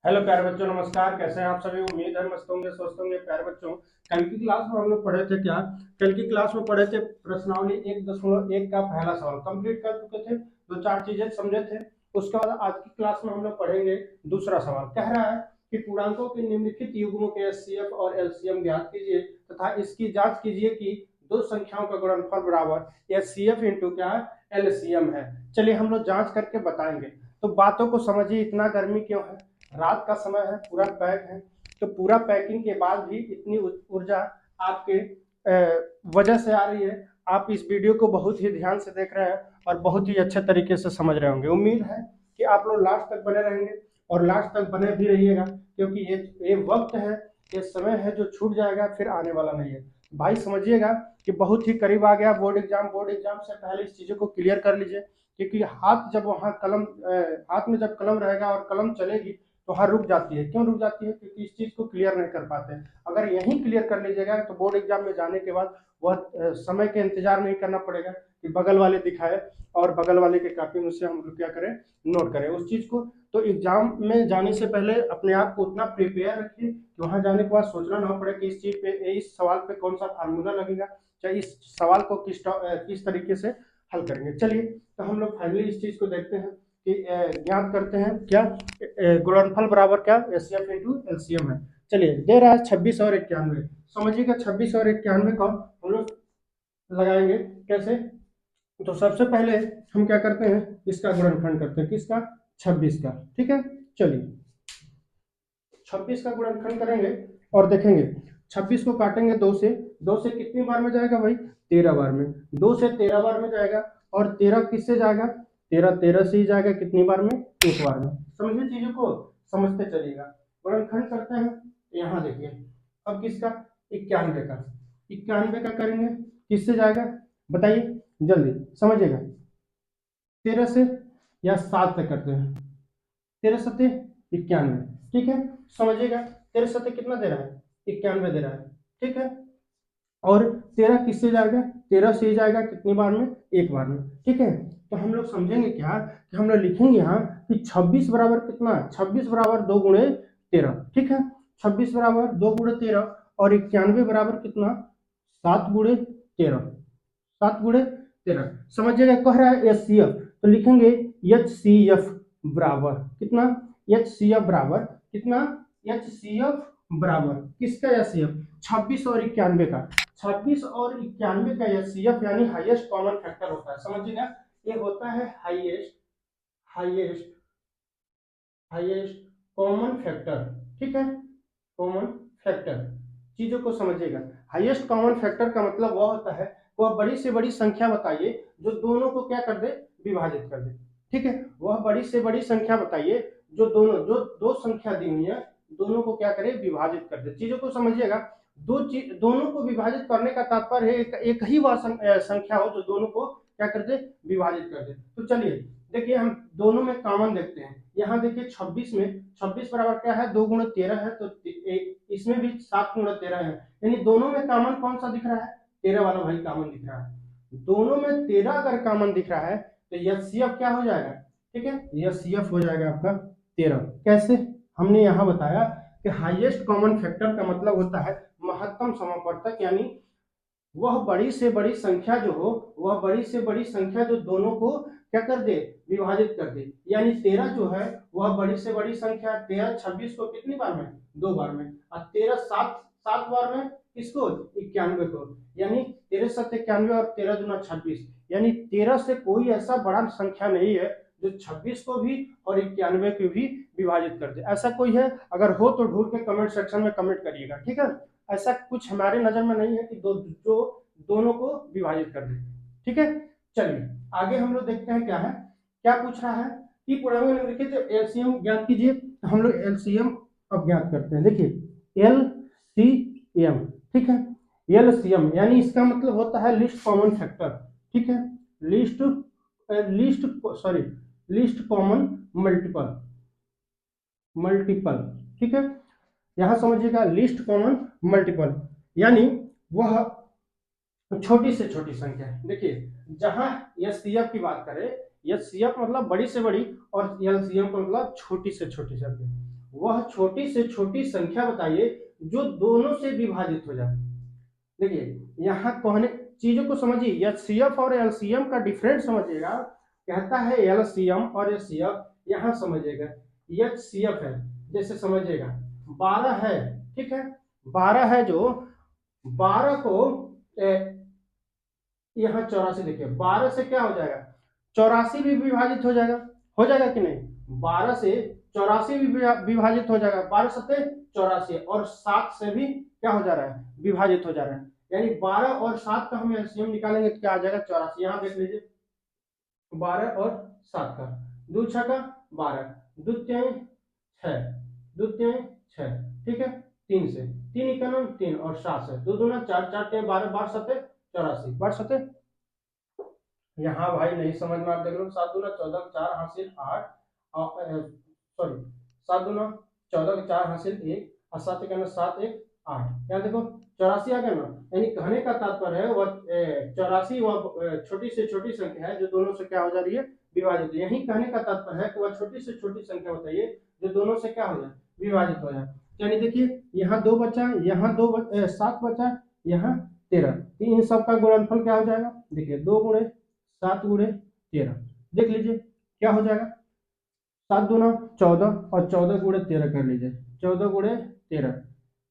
Hello प्यारे बच्चों, नमस्कार। कैसे हैं आप सभी? उम्मीद है मस्त होंगे, स्वस्थ होंगे। प्यारे बच्चों, कल की क्लास में हम लोग पढ़े थे क्या? कल की क्लास में पढ़े थे प्रश्नावली 1.1 का पहला सवाल कंप्लीट कर चुके थे। दो चार चीजें समझे थे। उसके बाद आज की क्लास में हम लोग पढ़ेंगे दूसरा सवाल। कह रहा है कि पूर्णांकों के निम्नलिखित युग्मों के एचसीएफ और एलसीएम ज्ञात कीजिए तथा इसकी जांच कीजिए कि दो संख्याओं का गुणनफल बराबर एचसीएफ इंटू क्या एलसीएम है। चलिए हम लोग जांच करके बताएंगे। तो बातों को समझिए, इतना गर्मी क्यों है? रात का समय है, पूरा पैक है। तो पूरा पैकिंग के बाद भी इतनी ऊर्जा आपके वजह से आ रही है। आप इस वीडियो को बहुत ही ध्यान से देख रहे हैं और बहुत ही अच्छे तरीके से समझ रहे होंगे। उम्मीद है कि आप लोग लास्ट तक बने रहेंगे और लास्ट तक बने भी रहिएगा, क्योंकि ये वक्त है, ये समय है जो छूट जाएगा, फिर आने वाला नहीं है। भाई समझिएगा कि बहुत ही करीब आ गया बोर्ड एग्जाम से पहले इस चीज़ों को क्लियर कर लीजिए, क्योंकि हाथ जब वहाँ कलम हाथ में जब कलम रहेगा और कलम चलेगी तो वहाँ रुक जाती है। क्यों रुक जाती है? क्योंकि इस चीज़ को क्लियर नहीं कर पाते। अगर यहीं क्लियर कर लीजिएगा तो बोर्ड एग्जाम में जाने के बाद वह समय के इंतजार नहीं करना पड़ेगा कि बगल वाले दिखाए और बगल वाले के कॉपी में से हम लोग क्या करें, नोट करें उस चीज़ को। तो एग्जाम में जाने से पहले अपने आप को उतना प्रिपेयर रखिए कि वहाँ जाने के बाद सोचना ना पड़े कि इस चीज़ पे, इस सवाल पे कौन सा फार्मूला लगेगा, चाहे इस सवाल को किस तरीके से हल करेंगे। चलिए तो हम लोग फाइनली इस चीज़ को देखते हैं कि ज्ञात करते हैं क्या गुणनफल बराबर क्या एचसीएफ इंटू एलसीएम है। चलिए दे रहा है 26 और 91। समझिएगा 26 और 91 को हम लोग लगाएंगे कैसे? तो सबसे पहले हम क्या करते हैं, इसका गुणनखंड करते हैं। किसका? 26 का। ठीक है, चलिए 26 का गुणनखंड करेंगे और देखेंगे 26 को काटेंगे 2 से। 2 से कितनी बार में जाएगा भाई? 13 बार में। 2 से 13 बार में जाएगा। और 13 किससे जाएगा? 13 13 से ही जाएगा। कितनी बार में? एक बार में। समझे चीजों को? समझते चलिएगा। गुणनखंड करते हैं, यहाँ देखिए। अब किसका? 91 का। 91 का करेंगे, किससे जाएगा बताइए, जल्दी समझिएगा। 13 से या 7 से करते हैं। 13 सत्ते 91। ठीक है, समझिएगा। 13 सत्ते कितना दे रहा है? 91 दे रहा है। ठीक है, और 13 किससे जाएगा? 13 से जाएगा। कितनी बार में? एक बार में। ठीक है, तो हम लोग समझेंगे क्या कि हम लोग लिखेंगे यहाँ कि 26 बराबर कितना? 26 बराबर 2 गुणे 13। ठीक है, 26 बराबर 2 गुणे 13 और 91 बराबर कितना? 7 गुणे 13। 7 गुणे 13। समझिएगा कह रहा है एच सी एफ, तो लिखेंगे एच सी एफ बराबर कितना? एच सी एफ बराबर कितना? एच सी एफ बराबर किसका? एच सी एफ 26 और 91 का। 26 और 91 का एच सी एफ यानी हाईएस्ट कॉमन फैक्टर होता है। समझिएगा, ये होता है highest highest highest common factor. ठीक है, कॉमन फैक्टर। चीजों को समझिएगा। हाईएस्ट कॉमन फैक्टर का मतलब वह होता है, वह बड़ी से बड़ी संख्या बताइए जो दोनों को क्या कर दे? विभाजित कर दे। ठीक है, वह बड़ी से बड़ी संख्या बताइए जो दो संख्या दी हुई है दोनों को क्या करे? विभाजित कर दे। चीजों को समझिएगा। दोनों को विभाजित करने का तात्पर्य है एक ही वह संख्या हो जो दोनों को क्या कर दे? विभाजित कर दे। तो चलिए देखिए, हम दोनों में कॉमन देखते हैं। यहाँ देखिए 26 में 26 बराबर क्या है? 2 गुणे 13 है, तो इसमें भी 7 गुणे 13 है। यानी दोनों में कॉमन कौन सा दिख रहा है? 13 वाला भाई कॉमन दिख रहा है। दोनों में 13 अगर कॉमन दिख रहा है तो एचसीएफ क्या हो जाएगा? ठीक है, एचसीएफ हो जाएगा आपका 13। कैसे? हमने यहाँ बताया कि हाईएस्ट कॉमन फैक्टर का मतलब होता है महत्तम समापवर्तक, यानी वह बड़ी से बड़ी संख्या जो हो, वह बड़ी से बड़ी संख्या जो दोनों को क्या कर दे? विभाजित कर दे। यानी 13 जो है वह बड़ी से बड़ी संख्या। 13 26 को कितनी बार में? 2 बार में। और 13 7 7 बार में किसको? 91 को। यानी 13 7 91 और 13 दूना 26। यानी 13 से कोई ऐसा बड़ा संख्या नहीं है जो 26 को भी और 91 को भी विभाजित कर दे। ऐसा कोई है? अगर हो तो ढूंढ के कमेंट सेक्शन में कमेंट करिएगा। ठीक है, ऐसा कुछ हमारे नजर में नहीं है कि जो दोनों को विभाजित कर दे। ठीक है, चलिए आगे हम लोग देखते हैं क्या है। क्या पूछ रहा है कि पूर्णांक निम्नलिखित एलसीएम ज्ञात कीजिए। हम लोग एलसीएम अब ज्ञात करते हैं। देखिए एलसीएम, ठीक है, एलसीएम यानी इसका मतलब होता है लिस्ट कॉमन फैक्टर। ठीक है, list list sorry list common multiple multiple. ठीक है, यहां समझिएगा लिस्ट कॉमन मल्टीपल यानी वह छोटी से छोटी संख्या है। देखिए जहां एचसीएफ की बात करें, एचसीएफ मतलब बड़ी से बड़ी और एलसीएम का मतलब छोटी से छोटी संख्या। वह छोटी से छोटी संख्या बताइए जो दोनों से विभाजित हो जाए। देखिए यहाँ कहने चीजों को समझिए, एचसीएफ और एलसीएम का डिफरेंस समझिएगा। कहता है एलसीएम और एचसीएफ, यहाँ समझिएगा एचसीएफ है, जैसे समझिएगा 12 है, ठीक है, 12 है, जो 12 को यहाँ 84, देखिए 12 से क्या हो जाएगा, 84 भी विभाजित हो जाएगा कि नहीं, 12 से 84 भी विभाजित हो जाएगा, 12 सत्ते 84, और 7 से भी क्या हो जा रहा है, विभाजित हो जा रहा है। यानी 12 और 7 का हम एलसीएम निकालेंगे तो क्या आ जाएगा, 84। यहाँ देख लीजिए 12 और 7 का, दो छक्का 12, द्वितीय 6, द्वितीय 6, ठीक है, 3 से 3 इक्यावन 3 और 7 से 2 दूना 4, 4 के 12, 12 सत्ते 84, 12 सत्ते, यहाँ भाई नहीं समझ में, आप देख लो 7 दूना 14, 4 हासिल 8, सॉरी 7 दूना 14, 4 हासिल 1 और 7 इक्यावन 7 1 8, यहाँ देखो 84 आ गया ना। यानी कहने का तात्पर्य है वह 84 वह छोटी से छोटी संख्या है जो दोनों से क्या हो जा रही है, विभाजित। यही कहने का तात्पर्य है कि वह छोटी से छोटी संख्या बताइए जो दोनों से क्या हो जाए, विभाजित हो जाए। यानी देखिए यहाँ 2 बचा, यहाँ 7 बचा, यहाँ 13, इन सब का गुणनफल क्या हो जाएगा, देखिए 2 गुणे 7 गुणे 13, देख लीजिए क्या हो जाएगा, 7 दूना 14 और 14 गुणे 13 कर लीजिए, 14 गुणे 13,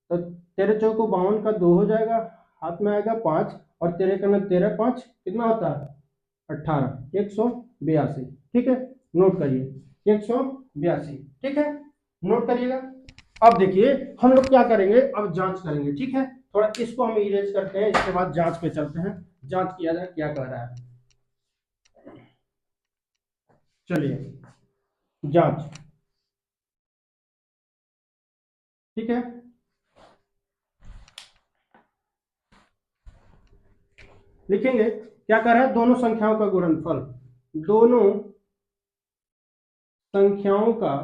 तो 13 चौको 52 का 2 हो जाएगा, हाथ में आएगा 5 और 13 का 13 5 कितना होता है, 18, 182, ठीक है, नोट करिए 182, ठीक है, नोट करिएगा। अब देखिए हम लोग क्या करेंगे, अब जांच करेंगे, ठीक है, थोड़ा इसको हम इरेज करते हैं, इसके बाद जांच पे चलते हैं, जांच किया जाए क्या कह रहा है। चलिए जांच, ठीक है, लिखेंगे क्या कह रहा है, दोनों संख्याओं का गुणनफल, दोनों संख्याओं का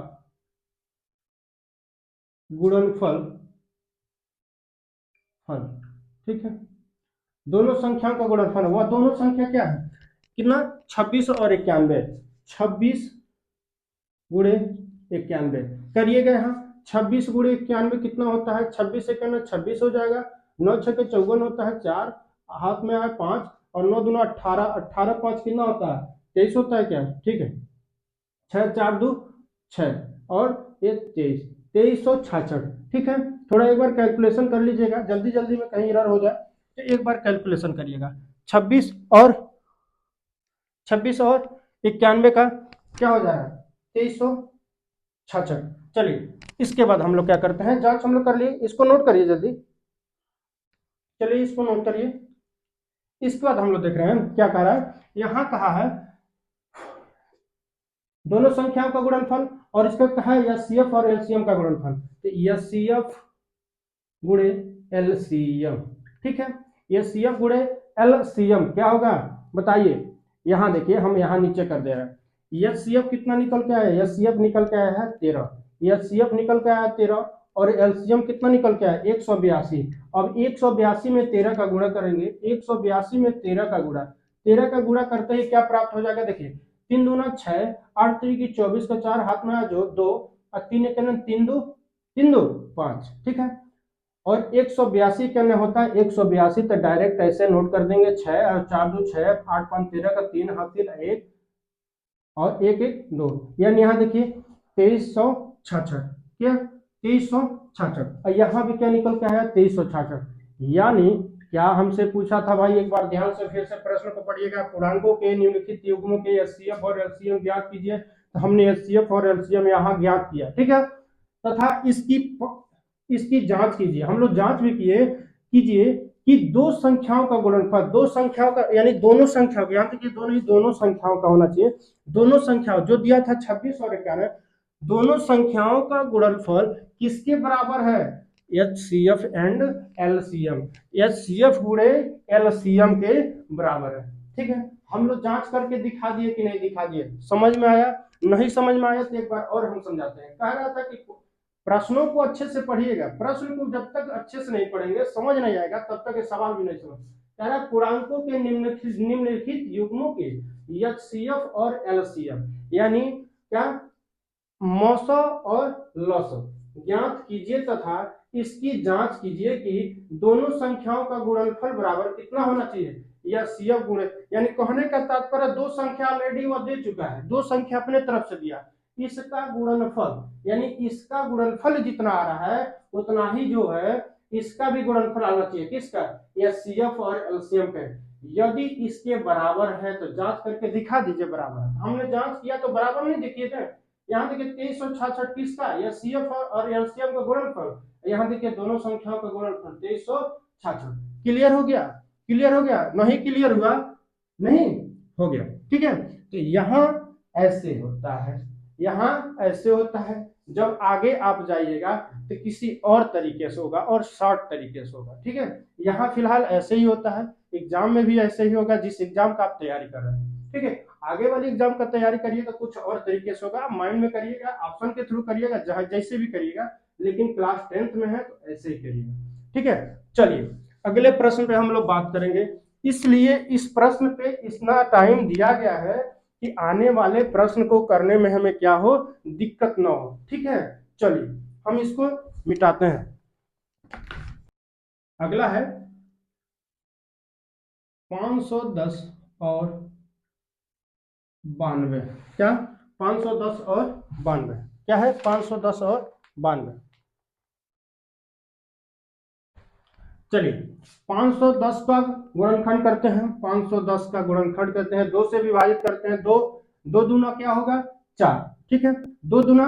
गुणनफल फल, ठीक है, दोनों संख्याओं का गुणनफल, वह दोनों संख्या क्या है, कितना, 26 और 91, 26 गुणे 91 करिएगा। यहाँ 26 गुणे 91 कितना होता है, 26 से करना 26 हो जाएगा, 9 छक्के 54 होता है, 4 हाथ में आए 5 और 9 दूना 18, 18 5 कितना होता है, 23 होता है क्या, ठीक है, 6 4 2 6 और 1 23, 2366, ठीक है। थोड़ा एक बार कैलकुलेशन कर लीजिएगा, जल्दी जल्दी में कहीं एरर हो जाए तो एक बार कैलकुलेशन करिएगा, 26 और 91 का क्या हो जाएगा, 2366। चलिए इसके बाद हम लोग क्या करते हैं, जांच हम लोग कर लिए, इसको नोट करिए जल्दी, चलिए इसको नोट करिए। इसके बाद हम लोग देख रहे हैं क्या कह रहा है, यहां कहा है दोनों संख्याओं का गुणनफल, और इसका कहा है एचसीएफ और एलसीएम का गुणनफल, तो एचसीएफ गुणे एलसीएम, ठीक है, एचसीएफ गुणे एलसीएम क्या होगा बताइए। यहां देखिए हम यहां नीचे कर दे रहे हैं, एचसीएफ कितना निकल के आया, एचसीएफ निकल के आया है 13, एचसीएफ निकल के आया 13 और एलसीएम कितना निकल के आया 182। अब 182 में 13 का गुणा करेंगे, 182 में 13 का गुणा, 13 का गुणा करते ही क्या प्राप्त हो जाएगा, देखिए 3 दूना 6, 8 3 की 24 का 4 हाथ में जो 2 और 3 एक 3 2 5, ठीक है, और 182 क्या होता है, 182 तो डायरेक्ट ऐसे नोट कर देंगे, 6 और 4 2 6, 8 5 13 का 3 हासिल 1 और 1 1 2, यानी यहाँ देखिए 2366, क्या 2366, और यहाँ भी क्या निकल के आया 2366। यानी क्या हमसे पूछा था भाई, एक बार ध्यान से फिर से प्रश्न को पढ़िएगा, पूर्णांकों के निम्नलिखित युग्मों के एचसीएफ और एलसीएम ज्ञात कीजिए, तो हमने एचसीएफ और एलसीएम यहाँ ज्ञात किया, ठीक है, तथा इसकी जांच कीजिए, हम लोग जांच भी कीजिए कि दो संख्याओं का गुणनफल, दो संख्याओं का यानी दोनों संख्याओं, यहाँ तक दोनों संख्याओं का होना चाहिए, दोनों संख्याओं जो दिया था 26 और 91, दोनों संख्याओं का गुणनफल किसके बराबर है, एचसीएफ एंड एलसीएम, एचसीएफ गुणे एलसीएम के बराबर है, ठीक है। हम लोग जांच करके दिखा दिए कि नहीं दिखा दिए, समझ में आया, नहीं समझ में आया तो एक बार और हम समझाते हैं। कह रहा था कि प्रश्नों को अच्छे से पढ़िएगा, प्रश्न को जब तक अच्छे से नहीं पढ़ेंगे समझ नहीं आएगा, तब तक ये सवाल भी नहीं समझ। कह रहा पूर्णांकों के निम्नलिखित युग्मों के एचसीएफ और एलसीएम, यानी क्या मौसो और लसो ज्ञात कीजिए तथा इसकी जांच कीजिए कि दोनों संख्याओं का गुणनफल बराबर कितना होना चाहिए, या CF गुणे, यानी कहने का तात्पर्य दो संख्या ऑलरेडी वह दे चुका है, दो संख्या अपने तरफ से दिया, इसका गुणनफल यानी इसका गुणनफल जितना आ रहा है उतना ही जो है इसका भी गुणनफल आना चाहिए, किसका, या CF और LCM का। यदि इसके बराबर है तो जांच करके दिखा दीजिए बराबर है। हमने जांच किया तो बराबर नहीं दिखिए थे, यहाँ देखिए 2366 किसका, या CF और LCM का गुणनफल, यहाँ देखिए दोनों संख्याओं का गुणनफल 2366। क्लियर हो गया, क्लियर हो गया, नहीं क्लियर हुआ, नहीं हो गया, ठीक है। तो यहाँ ऐसे होता है, यहाँ ऐसे होता है। जब आगे आप जाइएगा तो किसी और तरीके से होगा और शॉर्ट तरीके से होगा, ठीक है। यहाँ फिलहाल ऐसे ही होता है, एग्जाम में भी ऐसे ही होगा जिस एग्जाम का आप तैयारी कर रहे हैं, ठीक है। आगे वाली एग्जाम का तैयारी करिए तो कुछ और तरीके से होगा, माइंड में करिएगा, ऑप्शन के थ्रू करिएगा, जहां जैसे भी करिएगा, लेकिन क्लास 10th में है तो ऐसे ही करिएगा, ठीक है। चलिए अगले प्रश्न पे हम लोग बात करेंगे। इसलिए इस प्रश्न पे इतना टाइम दिया गया है कि आने वाले प्रश्न को करने में हमें क्या हो, दिक्कत ना हो, ठीक है। चलिए हम इसको मिटाते हैं। अगला है 510 और 92। क्या 510 और 92 क्या है, 510 और 92। चलिए 510 का गुणनखंड करते हैं, 510 का गुणनखंड करते हैं, 2 से विभाजित करते हैं, दो दो दूना क्या होगा 4, ठीक है, 2 दूना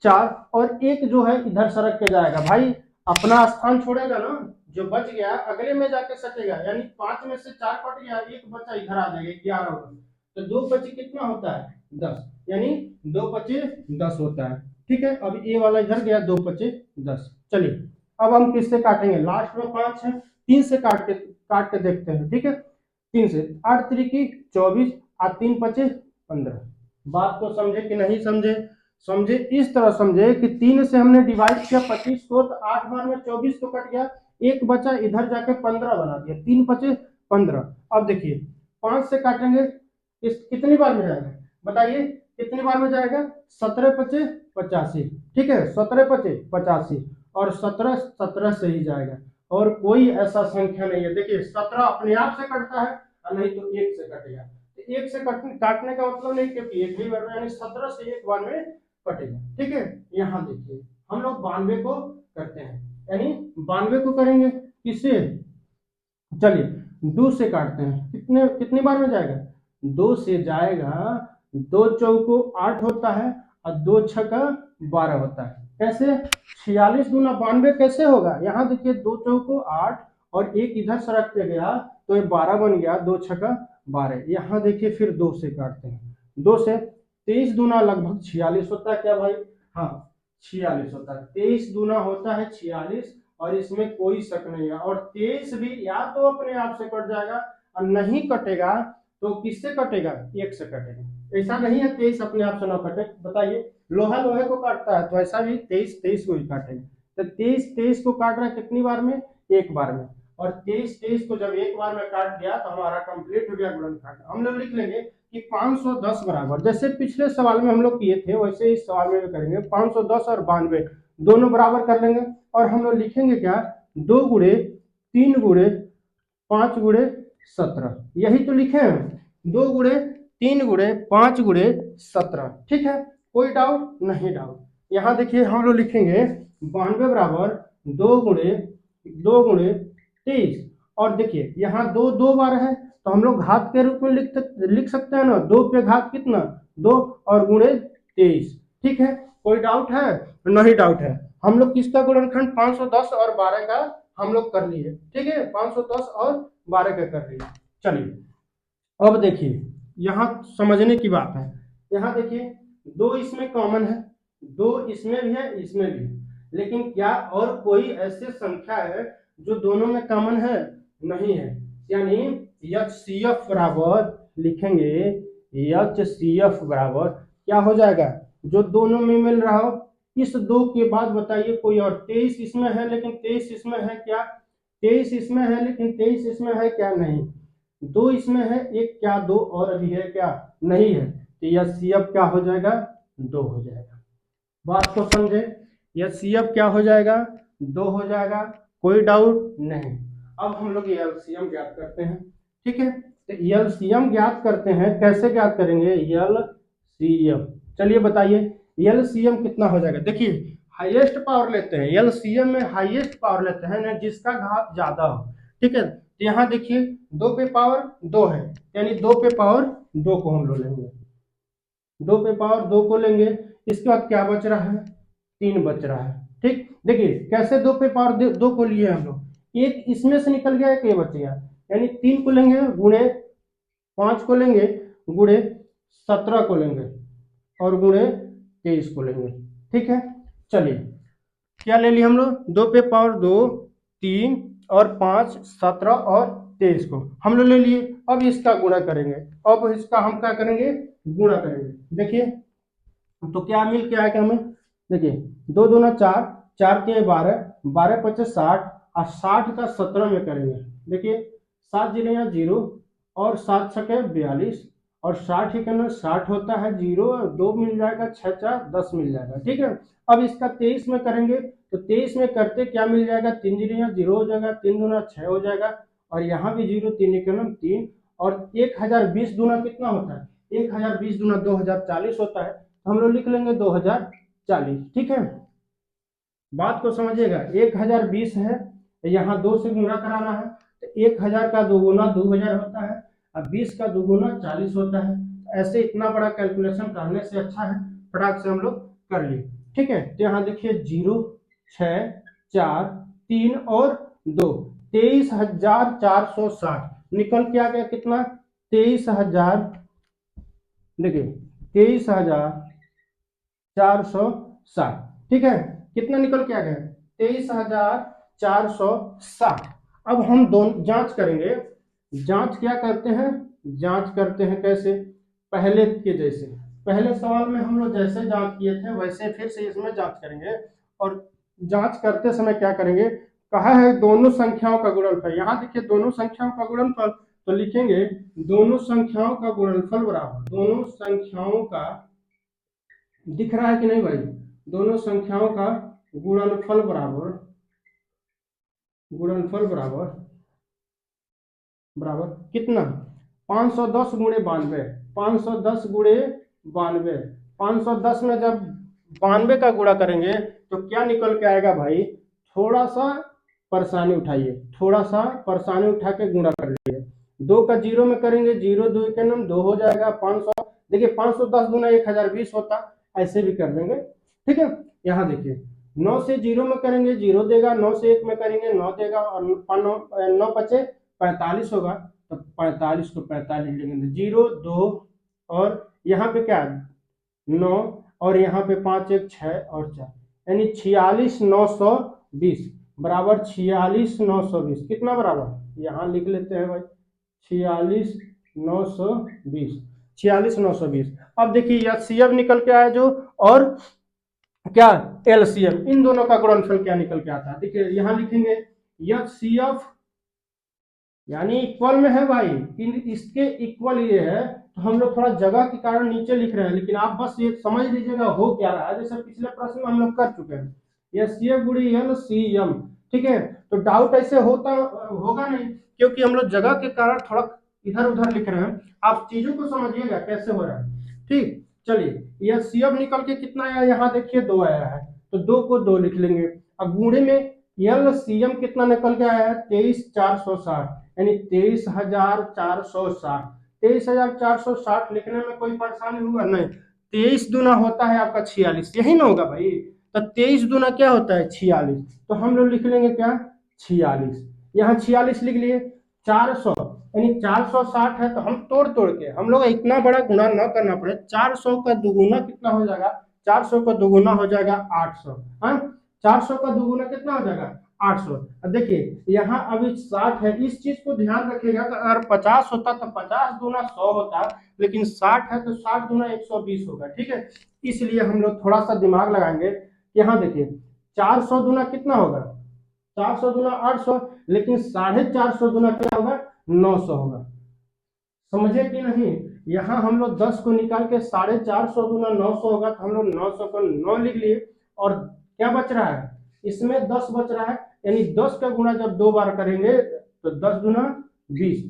4 और एक जो है इधर सरक के जाएगा, भाई अपना स्थान छोड़ेगा ना, जो बच गया अगले में जाके सटेगा, यानी 5 में से 4 कट गया, एक बचा इधर आ जाएगा 11 होगा, तो 2 बचे कितना होता है 10, यानी 2 बचे 10 होता है, ठीक है। अब ये वाला इधर गया, 2 बचे 10। चलिए अब हम किससे काटेंगे, लास्ट में 5 है, 3 से काट के देखते हैं, ठीक है। 3 से 8 त्रिकी 24 और 3 पचे 15। बात को समझे कि नहीं समझे, समझे इस तरह समझे कि 3 से हमने डिवाइड किया 25 को, तो 8 बार में 24 तो कट गया, एक बचा इधर जाके 15 बना दिया, 3 पचे 15। अब देखिए 5 से काटेंगे, इस कितनी बार में जाएगा बताइए, कितनी बार में जाएगा, 17 पचे 85, ठीक है, 17 पचे 85 और 17 17 से ही जाएगा, और कोई ऐसा संख्या नहीं है। देखिए 17 अपने आप से कटता है और नहीं तो 1 से कटेगा, तो 1 से काटने का मतलब नहीं, क्योंकि एक ही बार में यानी 17 से एक बार में कटेगा, ठीक है। यहाँ देखिए हम लोग 92 को करते हैं, यानी 92 को करेंगे किससे, चलिए 2 से काटते हैं, कितने कितनी बार में जाएगा, 2 से जाएगा, 2 चौको 8 होता है और 2 छक्का 12 होता है, कैसे 46 दूना 92 कैसे होगा, यहाँ देखिए 2 चौको 8 और एक इधर सरक के गया तो ये 12 बन गया, 2 छक्का 12। यहाँ देखिए फिर 2 से काटते हैं, 2 से 23 दूना लगभग 46 होता है, क्या भाई, हाँ 46 होता है, 23 दूना होता है 46 और इसमें कोई शक नहीं है, और 23 भी या तो अपने आप से कट जाएगा और नहीं कटेगा तो किससे कटेगा, 1 से कटेगा, ऐसा नहीं है 23 अपने आप से ना कटे, बताइए लोहा लोहे को काटता है तो ऐसा भी 23 23 को ही काटेगा, तो 23 23 को काट रहा है कितनी बार में, एक बार में, और 23 23 को जब एक बार में काट दिया तो हमारा कंप्लीट हो गया गुणनखंड। हम लोग लिख लेंगे कि 510 बराबर, जैसे पिछले सवाल में हम लोग किए थे वैसे इस सवाल में भी करेंगे, 510 और 92 दोनों बराबर कर लेंगे, और हम लोग लिखेंगे क्या, 2 गुणे 3 गुणे 5 गुणे 17, यही तो लिखे हैं, 2 गुणे 3 गुणे 5 गुणे 17, ठीक है। कोई डाउट नहीं, डाउट यहाँ देखिए हम लोग लिखेंगे 92 बराबर 2 गुणे 23, और देखिए यहाँ 2 2 बार है तो हम लोग घात के रूप में लिख सकते हैं ना, 2 पे घात कितना 2 और गुणे 23, ठीक है। कोई डाउट है, नहीं डाउट है। हम लोग किसका गुणनखंड 510 और 12 का हम लोग कर लिए, ठीक है, 510 और 12 का कर लिए। चलिए अब देखिए यहाँ समझने की बात है, यहाँ देखिए 2 इसमें कॉमन है, 2 इसमें भी है इसमें भी है, लेकिन क्या और कोई ऐसी संख्या है जो दोनों में कॉमन है, नहीं है, यानी HCF बराबर लिखेंगे, HCF बराबर क्या हो जाएगा, जो दोनों में मिल रहा हो, इस 2 के बाद बताइए कोई और, 23 इसमें है लेकिन 23 इसमें है क्या, 23 इसमें है लेकिन 23 इसमें है क्या, नहीं, 2 इसमें है एक क्या, 2 और अभी है क्या, नहीं है, तो HCF क्या हो जाएगा 2 हो जाएगा, बात को समझे। एचसीएफ क्या हो जाएगा, 2 हो जाएगा, कोई डाउट नहीं। अब हम लोग एलसीएम ज्ञात करते हैं, ठीक है। तो एलसीएम ज्ञात करते हैं, कैसे ज्ञात करेंगे, एलसीएम, चलिए बताइए एलसीएम कितना हो जाएगा। देखिए हाईएस्ट पावर लेते हैं, एलसीएम में हाईएस्ट पावर लेते हैं ना, जिसका घात ज्यादा हो, ठीक है। तो यहाँ देखिए 2 पे पावर 2 है, यानी 2 पे पावर 2 को हम लोग लेंगे, 2 पे पावर 2 को लेंगे। इसके बाद क्या बच रहा है, 3 बच रहा है, ठीक। देखिए कैसे 2 पे पावर 2 को लिए हम लोग, एक इसमें से निकल गया, एक ये बच गया, यानी 3 को लेंगे गुणे 5 को लेंगे गुणे 17 को लेंगे और गुणे 23 को लेंगे, ठीक है। चलिए क्या ले लिए हम लोग, 2 पे पावर 2, 3 और 5, 17 और 23 को हम लोग ले लिए। अब इसका गुणा करेंगे, अब इसका हम क्या करेंगे, गुणा करेंगे। देखिए तो क्या मिल के आएगा हमें, देखिए 2 दूना 4, 4 के 12, 12 पचे 60 और 60 का 17 में करेंगे। देखिए 7 जीरो यहाँ 0 और 7 छके 42 और 60 ही करना 60 होता है, 0 2 मिल जाएगा, 6 4 10 मिल जाएगा, ठीक है। अब इसका 23 में करेंगे, तो 23 में करते क्या मिल जाएगा, 3 जीरो यहाँ 0 हो जाएगा, 3 दूना 6 हो जाएगा और यहाँ भी 0, 3 इक्यावन 3 और 1020 दूना कितना होता है, 1020 दूना 2040 होता है, तो हम लोग लिख लेंगे 2040, ठीक है। बात को समझिएगा, 1020 है, यहाँ 2 से गुणा कराना है, तो 1000 का दोगुना 2000 होता है और 20 का दोगुना 40 होता है। ऐसे इतना बड़ा कैलकुलेशन करने से अच्छा है फटाक से हम लोग कर लिए, ठीक है। तो यहाँ देखिए 0 6 4 3 और 2, 23,460 निकल के आ गया कितना, 23,000, देखिए 23,460, ठीक है। कितना निकल के आ गया, 23,460। अब हम दोनों जांच करेंगे, जांच क्या करते हैं, जांच करते हैं कैसे, पहले के जैसे, पहले सवाल में हम लोग जैसे जांच किए थे वैसे फिर से इसमें जांच करेंगे। और जांच करते समय क्या करेंगे, कहा है दोनों संख्याओं का गुणनफल, यहाँ देखिए दोनों संख्याओं का गुणनफल, तो लिखेंगे दोनों संख्याओं का गुणनफल बराबर, दोनों संख्याओं का, दिख रहा है कि नहीं भाई, दोनों संख्याओं का गुणनफल बराबर, गुणनफल बराबर बराबर कितना, 510 गुणे 92, 510 गुणे 92, 510 में जब 92 का गुणा करेंगे तो क्या निकल के आएगा भाई, थोड़ा सा परेशानी उठाइए, थोड़ा सा परेशानी उठा के गुणा कर लीजिए। 2 का 0 में करेंगे, 0 2 के नाम 2 हो जाएगा, 500, देखिए 510 गुना 1020 होता, ऐसे भी कर देंगे, ठीक है। यहाँ देखिए 9 से 0 में करेंगे 0 देगा, 9 से 1 में करेंगे 9 देगा और 9 पचे 45 होगा, तो 45 को 45 लिखेंगे, 0 2 और यहाँ पे क्या 9 और यहाँ पे 5 1 6 और 4, यानी 46,920 बराबर 46,920, कितना बराबर, यहाँ लिख लेते हैं भाई 46,920, 46,920। अब देखिए एचसीएफ निकल के आया जो, और क्या एलसीएम, इन दोनों का गुणनफल क्या निकल के आता है, देखिए यहाँ लिखेंगे एचसीएफ यानी इक्वल में है भाई, इसके इक्वल ये है, तो हम लोग थोड़ा जगह के कारण नीचे लिख रहे हैं, लेकिन आप बस ये समझ लीजिएगा हो क्या रहा है, जैसे पिछले प्रश्न में हम लोग कर चुके हैं, एचसीएफ गुणी एलसीएम, ठीक है। तो डाउट ऐसे होता होगा नहीं, क्योंकि हम लोग जगह के कारण थोड़ा इधर उधर लिख रहे हैं, आप चीजों को समझिएगा कैसे हो रहा है, ठीक। चलिए एचसीएफ निकल के कितना आया, यहाँ देखिए 2 आया है, तो 2 को 2 लिख लेंगे। अब गुणे में एलसीएम कितना निकल के आया है, 23,460, यानी 23,460, 23,460 लिखने में कोई परेशानी हुआ नहीं, 23 दूना होता है आपका 46, यही ना होगा भाई, तो 23 दूना क्या होता है 46, तो हम लोग लिख लेंगे क्या 46, यहाँ 46 लिख लिए। 400 यानी 460 है, तो हम तोड़ तोड़ के, हम लोग इतना बड़ा गुणा न करना पड़े, 400 का दुगुना कितना हो जाएगा, 400 का दुगुना हो जाएगा 800, हाँ 400 का दुगुना कितना हो जाएगा 800। अब देखिए यहाँ अभी 60 है, इस चीज को ध्यान रखिएगा, तो अगर 50 होता तो 50 दूना 100 होता, लेकिन 60 है तो 60 दूना 120 होगा, ठीक है। इसलिए हम लोग थोड़ा सा दिमाग लगाएंगे। यहाँ देखिए 400 दूना कितना होगा, 400 दूना 800, लेकिन 450 दूना क्या होगा 900 होगा, समझे कि नहीं। यहाँ हम लोग 10 को निकाल के 450 गुना 900 होगा, तो हम लोग 900 को 9 लिख लिए, और क्या बच रहा है, इसमें 10 बच रहा है, यानी 10 का गुणा जब 2 बार करेंगे तो 10 गुना 20,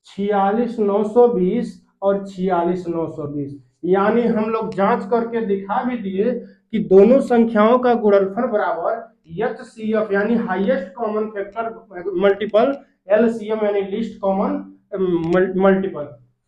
46,920 और 46,920, यानी हम लोग जांच करके दिखा भी दिए कि दोनों संख्याओं का गुणनफल बराबर HCF यानी highest common factor multiple LCM यानी लीस्ट कॉमन मल्टीपल।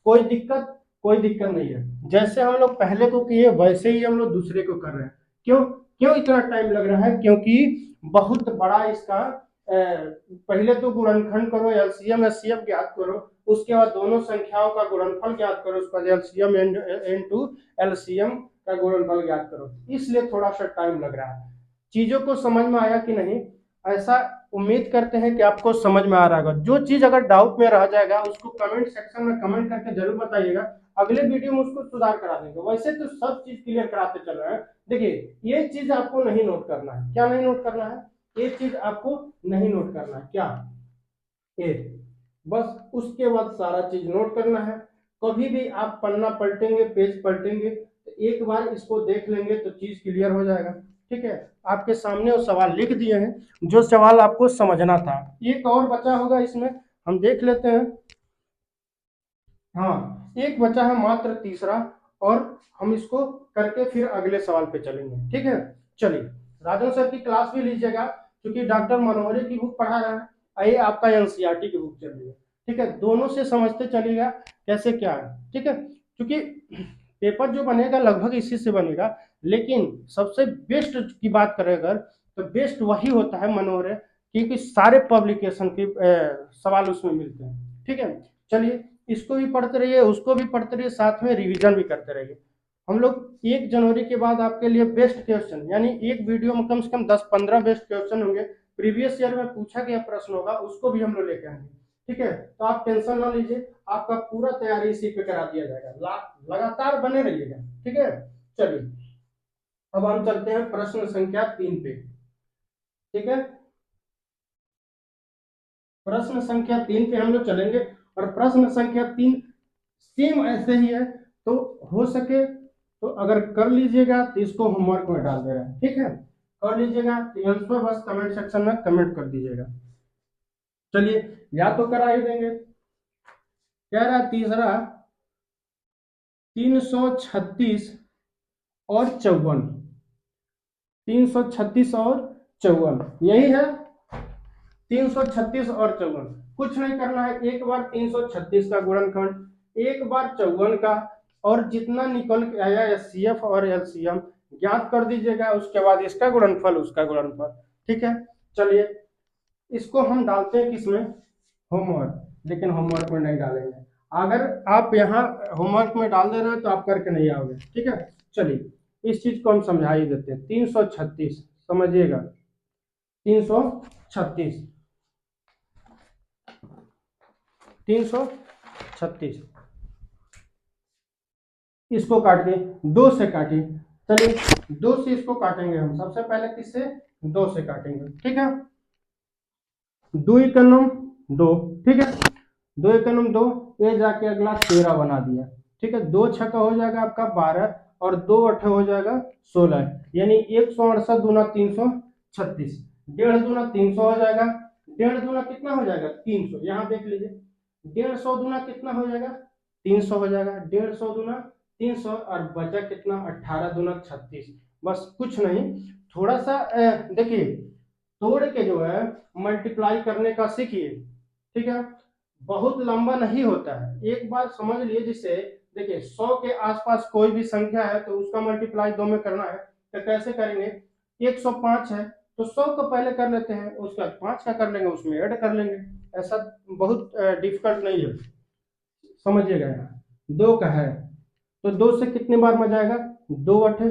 कोई दिक्कत नहीं है, जैसे हम लोग पहले को किए वैसे ही हम लोग दूसरे को कर रहे हैं। क्यों क्यों इतना टाइम लग रहा है, क्योंकि बहुत बड़ा इसका पहले तो गुणनखंड करो, LCM HCF ज्ञात करो, उसके बाद दोनों संख्याओं का गुणनफल ज्ञात करो, उसके बाद LCM इनटू LCM का गुणनफल ज्ञात करो, इसलिए थोड़ा सा टाइम लग रहा है। चीजों को समझ में आया कि नहीं, ऐसा उम्मीद करते हैं कि आपको समझ में आ रहा होगा। जो चीज अगर डाउट में रह जाएगा उसको कमेंट सेक्शन में कमेंट करके जरूर बताइएगा, अगले वीडियो में उसको सुधार करा देंगे। वैसे तो सब चीज क्लियर कराते चल रहे हैं। देखिए ये चीज आपको नहीं नोट करना है, क्या नहीं नोट करना है, ये चीज आपको नहीं नोट करना है, क्या ये, बस उसके बाद सारा चीज नोट करना है। कभी भी आप पन्ना पलटेंगे, पेज पलटेंगे, तो एक बार इसको देख लेंगे तो चीज क्लियर हो जाएगा। ठीक है, आपके सामने वो सवाल लिख दिए हैं जो सवाल आपको समझना था। एक और बचा होगा इसमें, हम देख लेते हैं। हाँ, एक बचा है मात्र तीसरा, और हम इसको करके फिर अगले सवाल पे चलेंगे। ठीक है, चलिए राजन सर की क्लास भी लीजिएगा, क्योंकि डॉक्टर मनोहरी की बुक पढ़ा रहा है, ये आपका एनसीईआरटी की बुक चल रही है। ठीक है, दोनों से समझते चलिएगा कैसे क्या है। ठीक है, क्योंकि पेपर जो बनेगा लगभग इसी से बनेगा, लेकिन सबसे बेस्ट की बात करें अगर, तो बेस्ट वही होता है मनोहर, क्योंकि सारे पब्लिकेशन के सवाल उसमें मिलते हैं। ठीक है, चलिए इसको भी पढ़ते रहिए, उसको भी पढ़ते रहिए, साथ में रिवीजन भी करते रहिए। हम लोग 1 जनवरी के बाद आपके लिए बेस्ट क्वेश्चन, यानी एक वीडियो में कम से कम 10-15 बेस्ट क्वेश्चन होंगे, प्रीवियस ईयर में पूछा गया प्रश्न होगा, उसको भी हम लोग लेके आएंगे। ठीक है, तो आप टेंशन ना लीजिए, आपका पूरा तैयारी इसी पे करा दिया जाएगा, लगातार बने रहिएगा। ठीक है, चलिए अब हम चलते हैं प्रश्न संख्या 3 पे। ठीक है, प्रश्न संख्या 3 पे हम लोग चलेंगे, और प्रश्न संख्या 3 सेम ऐसे ही है, तो हो सके तो अगर कर लीजिएगा तो इसको होमवर्क में डाल दे रहा है। ठीक है, कर लीजिएगा तो आंसर बस कमेंट सेक्शन में कमेंट कर दीजिएगा। चलिए, या तो करा ही देंगे। कह रहा तीसरा 336 और 54, 336 और 54 यही है, 336 और 54, कुछ नहीं करना है, एक बार 336 का गुणनखंड, एक बार 54 का, और जितना निकल के आया एचसीएफ और एलसीएम ज्ञात कर दीजिएगा, उसके बाद इसका गुणनफल उसका गुणनफल। ठीक है, चलिए इसको हम डालते हैं किसमें, होमवर्क, लेकिन होमवर्क में नहीं डालेंगे। अगर आप यहाँ होमवर्क में डाल दे रहे हैं तो आप करके नहीं आओगे। ठीक है, चलिए इस चीज को हम समझा ही देते हैं। 336 समझिएगा, 336, 336 इसको काट के 2 से काटिए। चलिए 2 से इसको काटेंगे हम, सबसे पहले किससे, 2 से काटेंगे। ठीक है, 2 एकम 2, ठीक है, 2 एकम 2, ये जाके अगला 13 बना दिया। ठीक है, 2 छक्का हो जाएगा आपका 12, और 2 अठे हो जाएगा 16, यानी 168 दूना 336, 1.5 दूना 300 हो जाएगा, 1.5 दूना कितना हो जाएगा 300, यहाँ देख लीजिए, 150 दूना कितना हो जाएगा 300 हो जाएगा, 150 दूना 300, और बचा कितना 18 दूना 36। बस कुछ नहीं, थोड़ा सा देखिए तोड़ के जो है मल्टीप्लाई करने का सीखिए। ठीक है, बहुत लंबा नहीं होता है, एक बार समझ लिए। जिससे देखिए 100 के आसपास कोई भी संख्या है तो उसका मल्टीप्लाई 2 में करना है, तो कैसे करेंगे, 105 है तो 100 को पहले कर लेते हैं, उसके बाद 5 का कर लेंगे, उसमें ऐड कर लेंगे। ऐसा बहुत डिफिकल्ट नहीं है, समझिएगा। यहाँ 2 का है तो 2 से कितनी बार में जाएगा, 2 अठे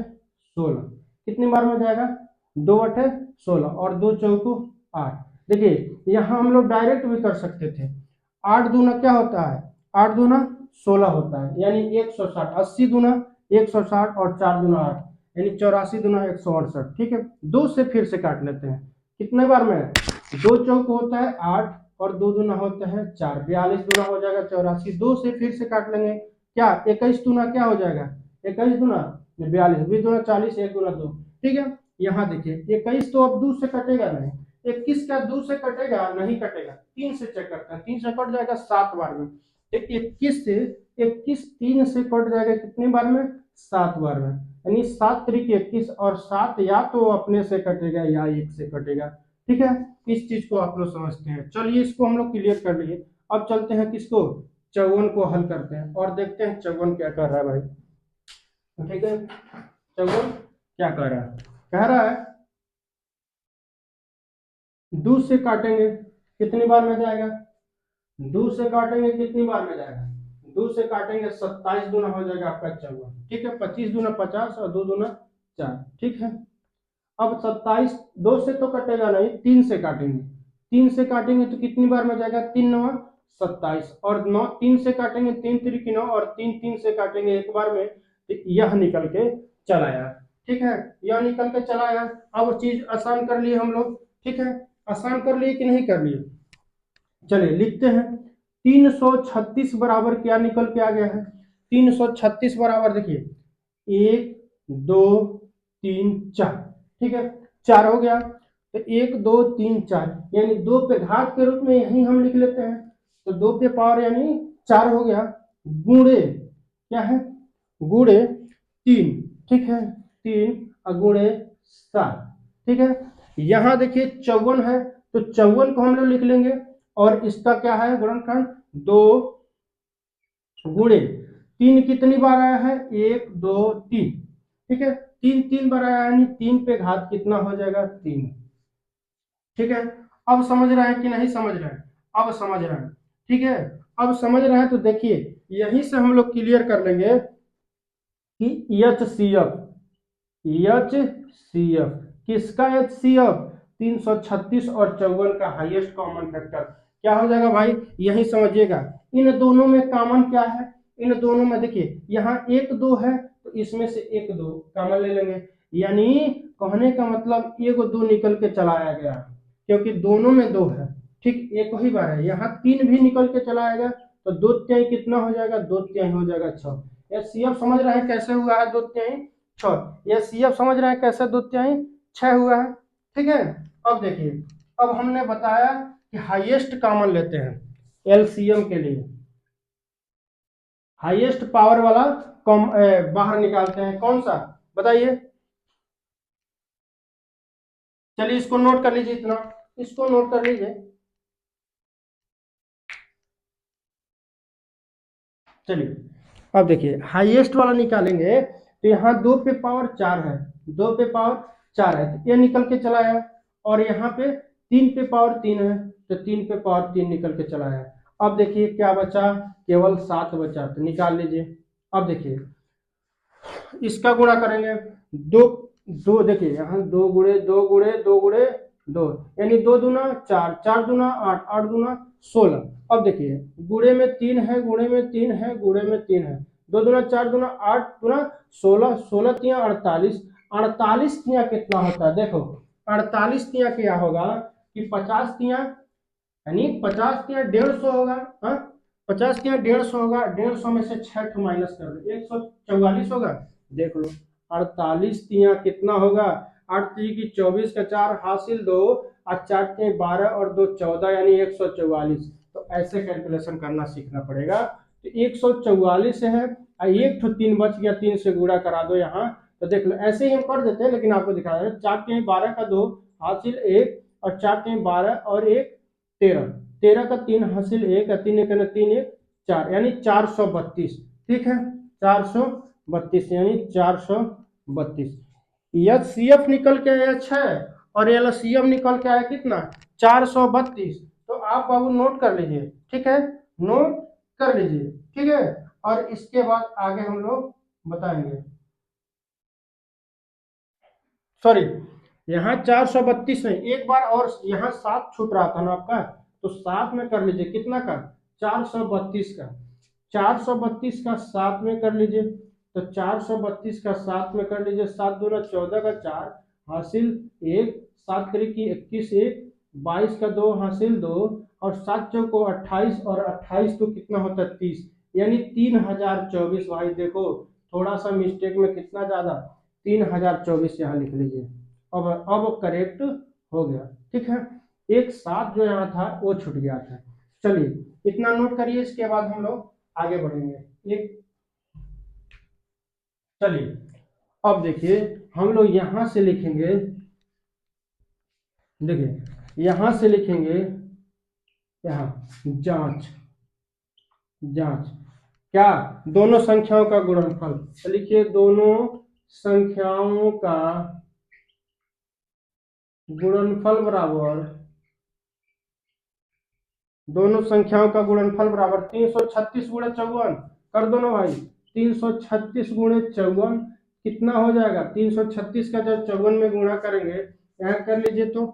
16, कितनी बार में जाएगा 2 अठे 16, और 2 चौको 8। देखिए यहाँ हम लोग डायरेक्ट भी कर सकते थे, 8 दूना क्या होता है, 8 दूना 16 होता है, यानी 160, 80 दूना 160, और 4 दूना 8, यानी 84 दूना 168। ठीक है, 2 से फिर से काट लेते हैं, कितने बार में, 2 चौक होता है 8, और 2 दूना होता है 4, 42 दूना हो जाएगा 84, 2 से फिर से काट लेंगे क्या 21 दूना क्या हो जाएगा, 21 दूना 42, 20 दूना 40, 1 दूना 2। ठीक है, यहाँ देखिए 21 तो अब 2 से कटेगा नहीं, 21 का 2 से कटेगा नहीं, कटेगा 3 से चेक करते हैं, 3 से कट जाएगा 7 बार में। 21 से 21 3 से कट जाएगा कितने बार में, 7 बार में, यानी 7 तरीके 21 और 7 या तो अपने से कटेगा या 1 से कटेगा। ठीक है, इस चीज को आप लोग समझते हैं। चलिए इसको हम लोग क्लियर कर लिए। अब चलते हैं किसको, 54 को हल करते हैं और देखते हैं 54 क्या कर रहा है भाई। ठीक है, 54 क्या कर रहा है, कह रहा है 2 से काटेंगे कितनी बार में जाएगा, 2 से काटेंगे कितनी बार में जाएगा, 2 से काटेंगे 27 दूना हो जाएगा आपका 54। ठीक है, 25 दूना 50 और 2 दूना 4। ठीक है, अब 27 2 से तो कटेगा नहीं, 3 से काटेंगे, 3 से काटेंगे तो कितनी बार में जाएगा, 3 9 27 और 9 3 से काटेंगे, 3 3 9 और 3 3 से काटेंगे एक बार में, तो यह निकल के चला आया। ठीक है, यह निकल के चला आया। अब चीज आसान कर लिए हम लोग। ठीक है, आसान कर लिए कि नहीं कर लिए, चलिए लिखते हैं। 336 बराबर क्या निकल के आ गया है, 336 बराबर देखिए 1 2 3 4। ठीक है, 4 हो गया, तो 1 2 3 4 यानी 2 पे घात के रूप में यही हम लिख लेते हैं, तो 2 पे पावर यानी 4 हो गया, गुणे क्या है, गुणे 3। ठीक है, 3 और गुणे 7। ठीक है, यहाँ देखिए 54 है, तो 54 को हम लोग लिख लेंगे और इसका क्या है गुणनखंड, 2 गुणे 3 कितनी बार आया है, 1 2 3। ठीक है, 3 3 बार आया यानी 3 पे घात कितना हो जाएगा, 3। ठीक है, अब समझ रहे हैं कि नहीं समझ रहे हैं, अब समझ रहे हैं। ठीक है, अब समझ रहे हैं तो देखिए यहीं से हम लोग क्लियर कर लेंगे कि एच सी एफ किसका एच सी एफ, 336 और 54 का हाईएस्ट कॉमन फैक्टर क्या हो जाएगा भाई, यही समझिएगा। इन दोनों में कॉमन क्या है, इन दोनों में देखिए यहाँ 1 2 है, तो इसमें से 1 2 कॉमन ले लेंगे, यानी कहने का मतलब 1 2 निकल के चलाया गया, क्योंकि दोनों में 2 है। ठीक, एक ही बार है, यहाँ 3 भी निकल के चला आएगा, तो 2 तिहाई कितना हो जाएगा, 2 तिहाई हो जाएगा 6। ये सीएफ समझ रहे हैं कैसे हुआ है, 2 तिहाई 6। ये सीएफ समझ रहे हैं कैसे 2 तिहाई 6 हुआ है। ठीक है, अब देखिए, अब हमने बताया कि हाईएस्ट कॉमन लेते हैं एलसीएम के लिए, हाईएस्ट पावर वाला बाहर निकालते हैं, कौन सा बताइए। चलिए इसको नोट कर लीजिए, इतना इसको नोट कर लीजिए। चलिए अब देखिए हाईएस्ट वाला निकालेंगे, तो यहाँ 2 पे पावर 4 है, 2 पे पावर 4 है, तो ये निकल के चला आया, और यहाँ पे 3 पे पावर 3 है, तो 3 पे पावर 3 निकल के चला आया। अब देखिए क्या बचा, केवल 7 बचा, तो निकाल लीजिए। अब देखिए इसका गुणा करेंगे, दो दो देखिए यहाँ 2 गुणे 2 गुणे 2 गुणे 2, यानी 2 दूना 4, 4 दूना 8, 8 दूना 16। अब देखिए गुणे में 3 है, गुणे में 3 है, गुणे में 3 है, 2 दूना 4 दूना 8 दूना 16, 16 तिया 48, 48 तिया कितना होता है, देखो 48 तिया क्या होगा कि 50 तिया, यानी 50 तिया 150 होगा। हाँ, 50 तिया 150 होगा, 150 में से 6 माइनस कर दो, 144 होगा। देख लो 48 तिया कितना होगा, 8 ती की 24 का 4 हासिल 2 और 4 तिया 12 और 2 14, यानी 144। तो ऐसे कैलकुलेशन करना सीखना पड़ेगा। तो 144 है, एक तो 3 बच गया, 3 से गुणा करा दो यहाँ, तो देख लो ऐसे ही हम कर देते हैं, लेकिन आपको दिखा रहे हैं 4 तिया 12 का 2 हासिल 1 और 4 तिया 12 और 1 13, 13 का 3 हासिल 1 और 3 1 3 1 4, यानी 432। ठीक है, 432 यानी 432। एच सी एफ निकल के आया 6 और एल सी एम निकल के आया कितना, 432। तो आप बाबू नोट कर लीजिए। ठीक है, नोट कर लीजिए। ठीक है, और इसके बाद आगे हम लोग बताएंगे। सॉरी, यहाँ 432 है, एक बार और यहाँ 7 छूट रहा था ना आपका, तो 7 में कर लीजिए, कितना का, 432 का, 432 का 7 में कर लीजिए, तो 432 का 7 में कर लीजिए, 7 दूना 14 का 4 हासिल 1, 7 तरीकी 21 1, 22 का 2 हासिल 2 और 7 चौको 28 और 28 तो कितना होता है 30, यानी 3024। भाई देखो थोड़ा सा मिस्टेक में कितना ज्यादा, 3024 यहाँ लिख लीजिए। अब करेक्ट हो गया। ठीक है, एक 7 जो यहाँ था वो छूट गया था। चलिए इतना नोट करिए, इसके बाद हम लोग आगे बढ़ेंगे। एक चलिए अब देखिए हम लोग यहां से लिखेंगे, देखिए यहां से लिखेंगे, यहाँ जांच, जांच क्या, दोनों संख्याओं का गुणनफल। तो लिखिए दोनों संख्याओं का गुणनफल बराबर, दोनों संख्याओं का गुणनफल बराबर 336 गुणे 54। कर दो ना भाई, 336 गुणे 54 कितना हो जाएगा, 336 का जब 54 में गुणा करेंगे, यहाँ कर लीजिए तो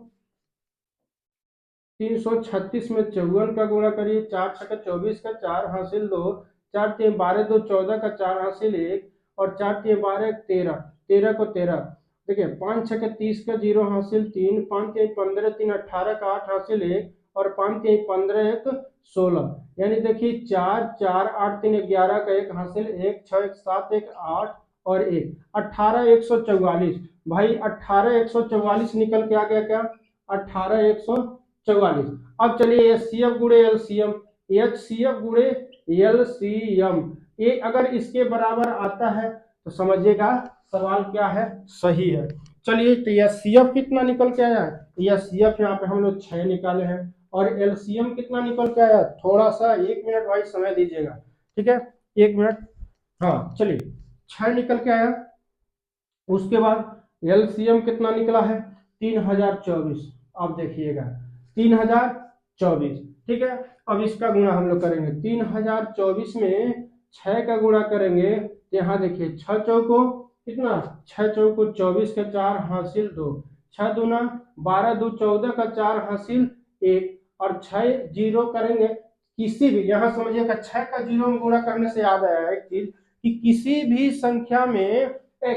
336 में 54 का गुणा करिए, 4 छक्का 24 का 4 हासिल 2, 4 3 12 2 14 का 4 हासिल 1, और 4 3 12 13, 13 को 13, देखिए 5 छक्का 30 का 0 हासिल 3, 5 3 15 3 18 का 8 हासिल 1, और 5 3 15 1 16, यानी देखिए 4 4 8 3 11 का 1 हासिल 1, 6 1 7 1 8 और 1 18 144। भाई 18 144 निकल के आ गया क्या, 18 144। अब चलिए एचसीएफ गुणे एलसीएम, एचसीएफ गुणे एलसीएम, ये अगर इसके बराबर आता है तो समझिएगा सवाल क्या है, सही है। चलिए तो एचसीएफ कितना निकल के आया है, एचसीएफ यहाँ पे हम लोग 6 निकाले हैं, और एलसीएम कितना निकल के आया, थोड़ा सा 1 मिनट भाई समय दीजिएगा, ठीक है 1 मिनट। हाँ चलिए 6 निकल के आया, उसके बाद एलसीएम कितना निकला है, 3024। अब देखिएगा 3024, ठीक है। अब इसका गुणा हम लोग करेंगे, 3024 में 6 का गुणा करेंगे तो यहाँ देखिए 6 चौको कितना, 6 चौको 24 का 4 हासिल 2, 6 दूना 12 2 14 का 4 हासिल 1, और 6 जीरो करेंगे, किसी भी यहाँ समझिएगा 6 का जीरो में गुणा करने से याद आया एक चीज, कि किसी भी संख्या में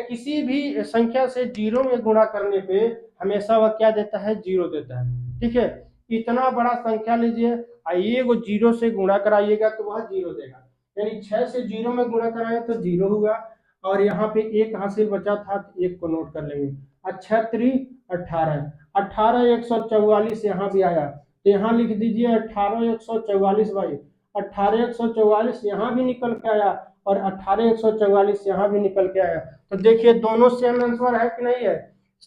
किसी भी संख्या से जीरो में गुणा करने पे हमेशा वह क्या देता है, जीरो देता है। ठीक है, इतना बड़ा संख्या लीजिए, आइए वो जीरो से गुणा कराइएगा तो वह जीरो देगा, यानी 6 से जीरो में गुणा कराए तो जीरो हुआ, और यहाँ पे एक हासिल बचा था तो एक को नोट कर लेंगे। अच्छा 18 18 144 यहाँ भी आया, तो यहाँ लिख दीजिए 18 144 भाई, 18 144 यहाँ भी निकल के आया, और 18 144 यहाँ भी निकल के आया। तो देखिए दोनों सेम आंसर है कि नहीं है,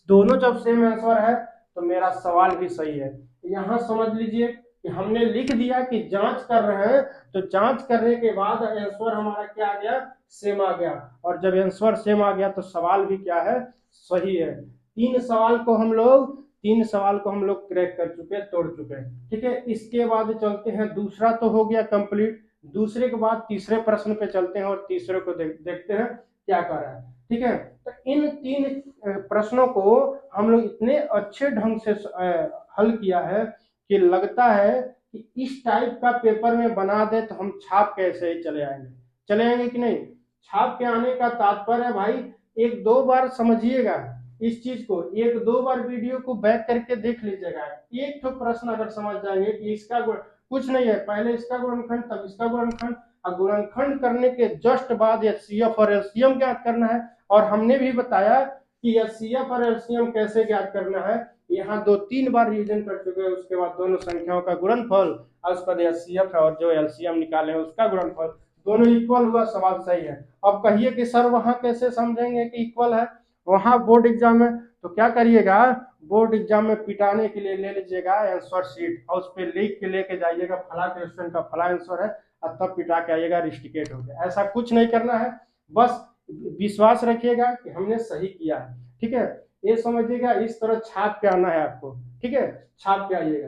दोनों जब सेम आंसर है तो मेरा सवाल भी सही है। यहाँ समझ लीजिए कि हमने लिख दिया कि जांच कर रहे हैं, तो जांच करने के बाद आंसर हमारा क्या आ गया, सेम आ गया, और जब आंसर सेम आ गया तो सवाल भी क्या है, सही है। तीन सवाल को हम लोग क्रैक कर चुके हैं, तोड़ चुके हैं। ठीक है, इसके बाद चलते हैं, दूसरा तो हो गया कंप्लीट, दूसरे के बाद तीसरे प्रश्न पे चलते हैं और तीसरे को देखते हैं क्या कर रहा है। ठीक है, तो इन 3 प्रश्नों को हम लोग इतने अच्छे ढंग से हल किया है कि लगता है कि इस टाइप का पेपर में बना दे तो हम छाप कैसे ही चले आएंगे कि नहीं। छाप के आने का तात्पर्य है भाई, 1-2 बार समझिएगा इस चीज को, 1-2 बार वीडियो को बैक करके देख लीजिएगा, एक तो प्रश्न अगर समझ जाएंगे कि इसका कुछ नहीं है, पहले इसका गुणनखंड तब इसका गुणनखंड, और गुणनखंड करने के जस्ट बाद एचसीएफ और एलसीएम ज्ञात करना है। और हमने भी बताया कि एचसीएफ और एलसीएम कैसे ज्ञात करना है, यहाँ 2-3 बार रिवीजन कर चुके हैं। उसके बाद दोनों संख्याओं का गुणनफल, और उसके बाद एचसीएफ और जो एलसीएम निकाले उसका गुणनफल, दोनों इक्वल हुआ, सवाल सही है। अब कहिए कि सर वहां कैसे समझेंगे कि इक्वल है, वहां बोर्ड एग्जाम में तो क्या करिएगा, बोर्ड एग्जाम में पिटाने के लिए ले लीजिएगा आंसर शीट, और उस पर लिख के लेके जाइएगा फला क्वेश्चन का फला आंसर है, और तब पिटा के आइएगा, रिस्टिकेट हो गया। ऐसा कुछ नहीं करना है, बस विश्वास रखिएगा कि हमने सही किया है। ठीक है, ये समझिएगा, इस तरह छाप के आना है आपको। ठीक है, छाप के आइएगा।